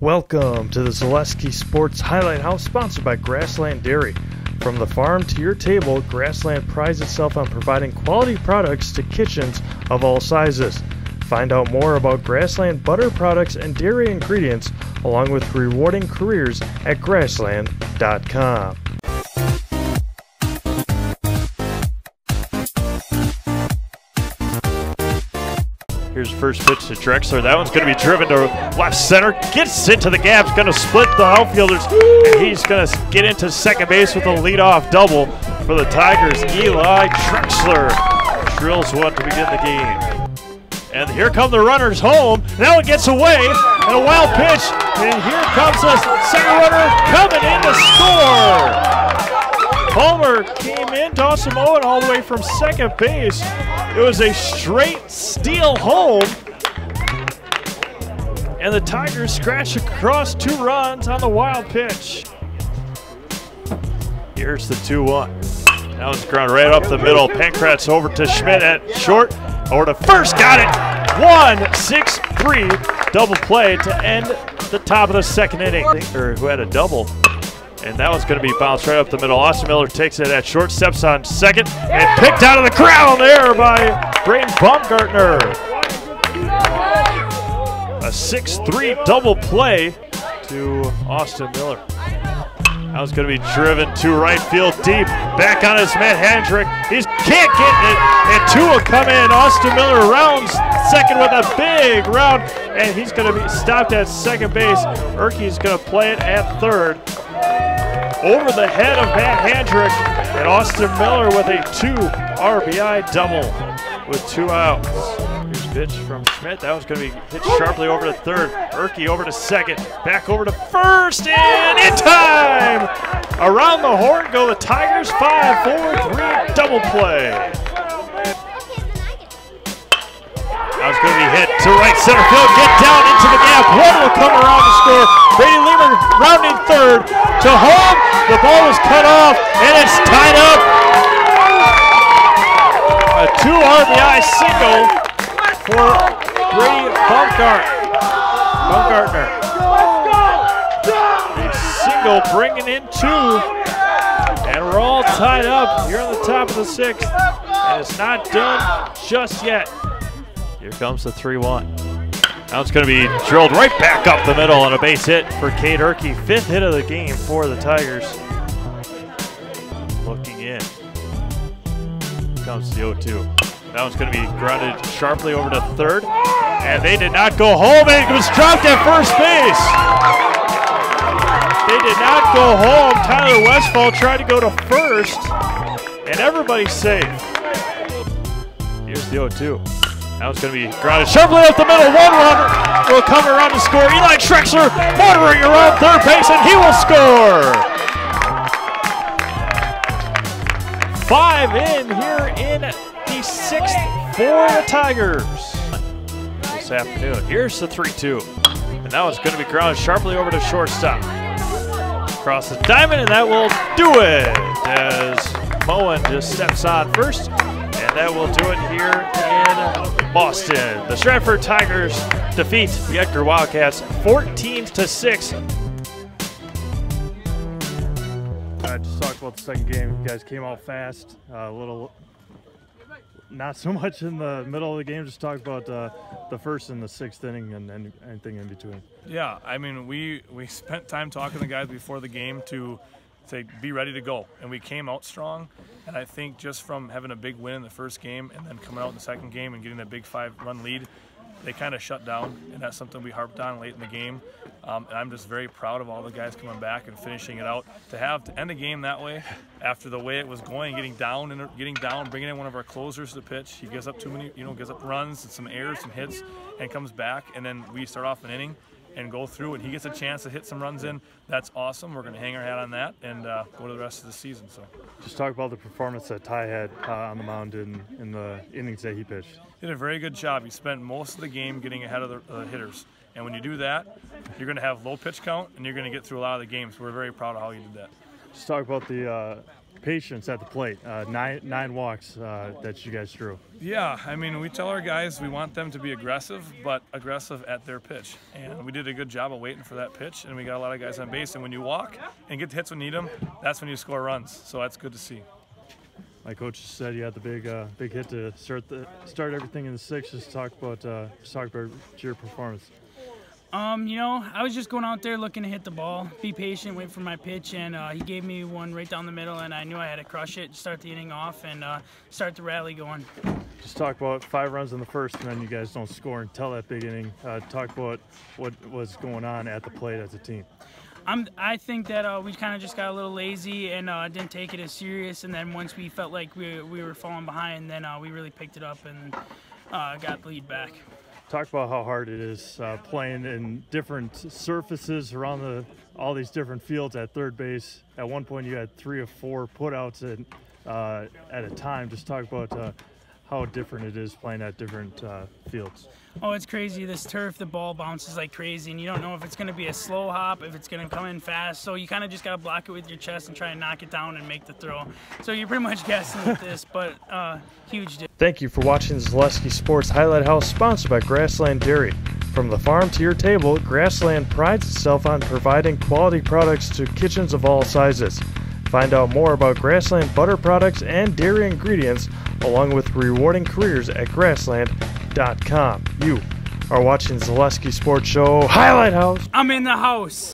Welcome to the Zaleski Sports Highlight House, sponsored by Grassland Dairy. From the farm to your table, Grassland prides itself on providing quality products to kitchens of all sizes. Find out more about Grassland butter products and dairy ingredients, along with rewarding careers at grassland.com. Here's first pitch to Drexler. That one's going to be driven to left center. Gets into the gap. Going to split the outfielders. And he's going to get into second base with a leadoff double for the Tigers. Eli Drexler drills one to begin the game. And here come the runners home. Now it gets away. And a wild pitch. And here comes the second runner coming in to score. Homer came in, Dawson Owen all the way from second base. It was a straight steal home. And the Tigers scratch across 2 runs on the wild pitch. Here's the 2-1. That was ground right up the middle. Pankratz over to Schmidt at short. Over to first, got it. 1-6-3 double play to end the top of the second inning. Who had a double. And that was going to be bounced right up the middle. Austin Miller takes it at short, steps on second, and picked out of the ground there by Braden Baumgartner. A 6-3 double play to Austin Miller. That was going to be driven to right field deep. Back on his man Hendrick. He can't get it, and 2 will come in. Austin Miller rounds second with a big round, and he's going to be stopped at second base. Erke's going to play it at third. Over the head of Matt Hendrick, and Austin Miller with a 2 RBI double with 2 outs. Here's a pitch from Schmidt. That was going to be hit sharply over to third. Erke over to second, back over to first, and in time! Around the horn go the Tigers. 5-4-3 double play. That was going to be hit to right center field. Get down into the gap. One will come around to score. Brady Leemer rounding third to home. The ball was cut off, and it's tied up. A 2 RBI single for Brady Baumgartner. A single bringing in 2. And we're all tied up here on the top of the 6th. And it's not done just yet. Here comes the 3-1. Now it's going to be drilled right back up the middle on a base hit for Cade Erke. 5th hit of the game for the Tigers. Looking in. Here comes the 0-2. That one's going to be grounded sharply over to third. And they did not go home, and it was dropped at first base. They did not go home. Tyler Westfall tried to go to first, and everybody's safe. Here's the 0-2. Now it's going to be grounded sharply up the middle. 1 runner will come around to score. Eli Drexler motoring around third base, and he will score. 5 in here in the 6th for the Tigers this afternoon. Here's the 3-2. And now it's going to be grounded sharply over to shortstop. Across the diamond, and that will do it as Moen just steps on first. And that will do it here in Boston. The Stratford Tigers defeat the Edgar Wildcats 14-6. Just talked about the second game. You guys came out fast. A little, not so much in the middle of the game. Just talk about the first and the 6th inning and anything in between. Yeah, I mean, we spent time talking to the guys before the game to say be ready to go, and we came out strong. And I think just from having a big win in the first game and then coming out in the second game and getting that big 5-run lead, they kind of shut down, and that's something we harped on late in the game. And I'm just very proud of all the guys coming back and finishing it out. To end the game that way, after the way it was going, getting down, bringing in one of our closers to pitch. He gives up too many, gives up runs and some errors, some hits, and comes back, and then we start off an inning and go through, and he gets a chance to hit some runs in. That's awesome. We're going to hang our hat on that and go to the rest of the season. So, just talk about the performance that Ty had on the mound in the innings that he pitched. Did a very good job. He spent most of the game getting ahead of the hitters, and when you do that, you're going to have low pitch count, and you're going to get through a lot of the games. We're very proud of how he did that. Just talk about the patience at the plate. Nine walks that you guys drew. Yeah, I mean, we tell our guys we want them to be aggressive, but aggressive at their pitch. And we did a good job of waiting for that pitch, and we got a lot of guys on base. And when you walk and get the hits when you need them, that's when you score runs. So that's good to see. My coach said you had the big hit to start everything in the sixth. Just talk about your performance. You know, I was just going out there looking to hit the ball, be patient, wait for my pitch, and he gave me one right down the middle, and I knew I had to crush it, start the inning off, and start the rally going. Just talk about 5 runs in the first, and then you guys don't score until that big inning. Talk about what was going on at the plate as a team. I think that we kind of just got a little lazy and didn't take it as serious, and then once we felt like we were falling behind, then we really picked it up and got the lead back. Talk about how hard it is playing in different surfaces around all these different fields at third base. At one point, you had 3 or 4 putouts at a time. Just talk about how different it is playing at different fields. Oh, it's crazy. This turf, the ball bounces like crazy, and you don't know if it's going to be a slow hop, if it's going to come in fast. So you kind of just got to block it with your chest and try and knock it down and make the throw. So you're pretty much guessing with this, but huge difference. Thank you for watching the Zaleski Sports Highlight House, sponsored by Grassland Dairy. From the farm to your table, Grassland prides itself on providing quality products to kitchens of all sizes. Find out more about Grassland butter products and dairy ingredients, along with rewarding careers at grassland.com. You are watching Zaleski Sports Show Highlight House. I'm in the house.